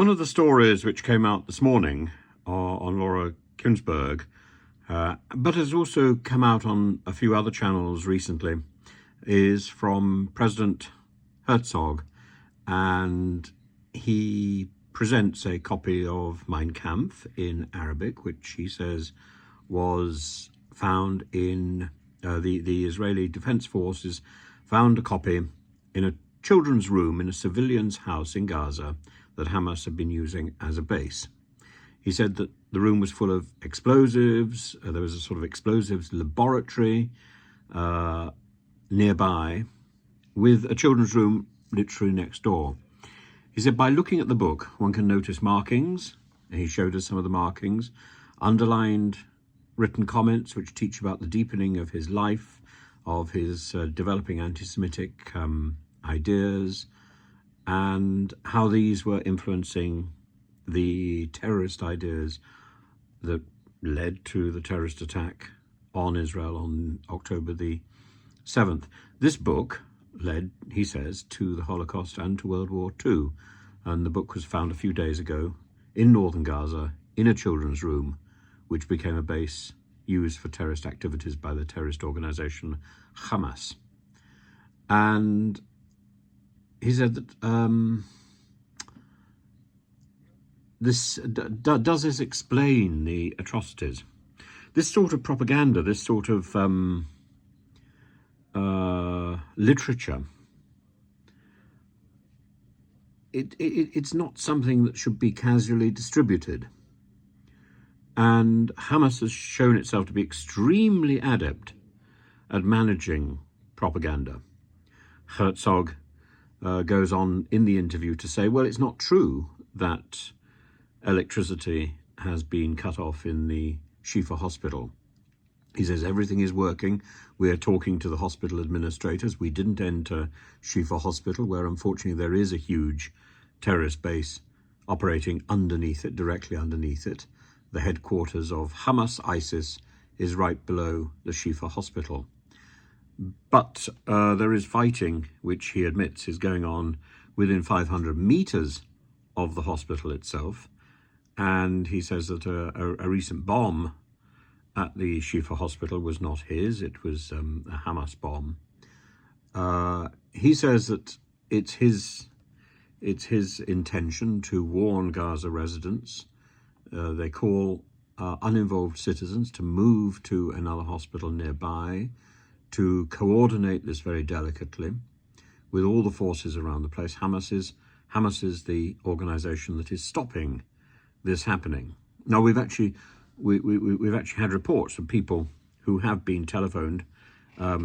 One of the stories which came out this morning on Laura Kuenssberg, but has also come out on a few other channels recently, is from President Herzog, and he presents a copy of Mein Kampf in Arabic, which he says was found in the Israeli Defense Forces found a copy in a children's room in a civilian's house in Gaza that Hamas had been using as a base. He said that the room was full of explosives. There was a sort of explosives laboratory nearby, with a children's room literally next door. He said by looking at the book, one can notice markings. He showed us some of the markings, underlined written comments which teach about the deepening of his life, of his developing anti-Semitic ideas, and how these were influencing the terrorist ideas that led to the terrorist attack on Israel on October the 7th. This book led, he says, to the Holocaust and to World War II. And the book was found a few days ago in northern Gaza in a children's room, which became a base used for terrorist activities by the terrorist organization Hamas. And he said that does this explain the atrocities? This sort of propaganda, this sort of literature, it's not something that should be casually distributed. And Hamas has shown itself to be extremely adept at managing propaganda. Herzog goes on in the interview to say, well, it's not true that electricity has been cut off in the Shifa hospital. He says everything is working. We are talking to the hospital administrators. We didn't enter Shifa hospital, where unfortunately there is a huge terrorist base operating underneath it, directly underneath it. The headquarters of Hamas, ISIS, is right below the Shifa hospital. But there is fighting, which he admits is going on within 500 meters of the hospital itself. And he says that a recent bomb at the Shifa hospital was not his, it was a Hamas bomb. He says that it's his intention to warn Gaza residents. They call uninvolved citizens to move to another hospital nearby, to coordinate this very delicately with all the forces around the place. Hamas is the organization that is stopping this happening. Now we've actually had reports from people who have been telephoned. How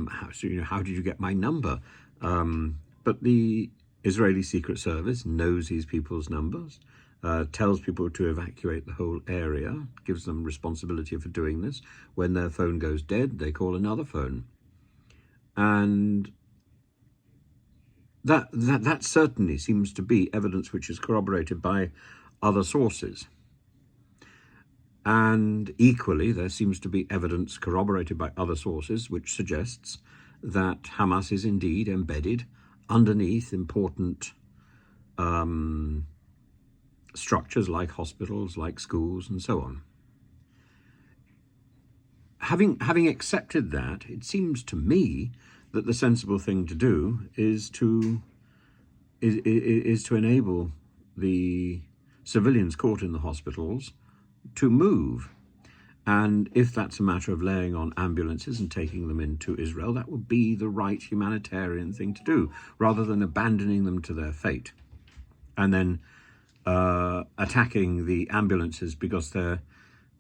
did you get my number? But the Israeli Secret Service knows these people's numbers, tells people to evacuate the whole area, gives them responsibility for doing this. When their phone goes dead, they call another phone. And that certainly seems to be evidence which is corroborated by other sources. And equally, there seems to be evidence corroborated by other sources which suggests that Hamas is indeed embedded underneath important structures like hospitals, like schools, and so on. Having accepted that, it seems to me that the sensible thing to do is to enable the civilians caught in the hospitals to move. And if that's a matter of laying on ambulances and taking them into Israel, that would be the right humanitarian thing to do, rather than abandoning them to their fate and then attacking the ambulances, because there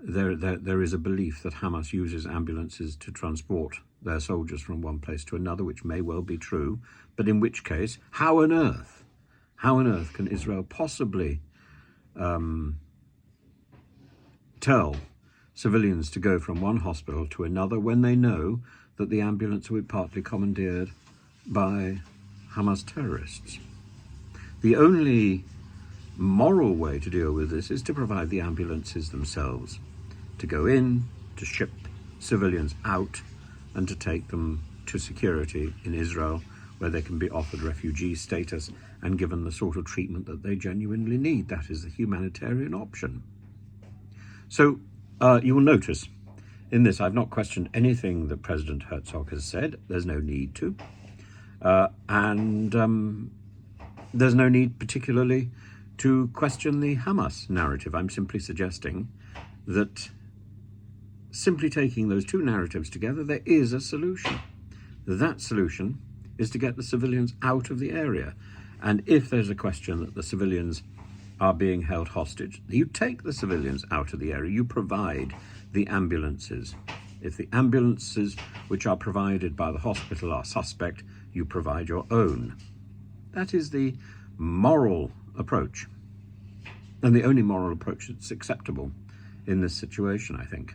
is a belief that Hamas uses ambulances to transport their soldiers from one place to another, which may well be true, but in which case, how on earth can Israel possibly tell civilians to go from one hospital to another when they know that the ambulance will be partly commandeered by Hamas terrorists? The only moral way to deal with this is to provide the ambulances themselves, to go in, to ship civilians out, and to take them to security in Israel, where they can be offered refugee status and given the sort of treatment that they genuinely need. That is the humanitarian option. So you will notice in this, I've not questioned anything that President Herzog has said. There's no need to. And there's no need particularly to question the Hamas narrative. I'm simply suggesting that simply taking those two narratives together, there is a solution. That solution is to get the civilians out of the area. And if there's a question that the civilians are being held hostage, you take the civilians out of the area, you provide the ambulances. If the ambulances which are provided by the hospital are suspect, you provide your own. That is the moral approach, and the only moral approach that's acceptable in this situation, I think.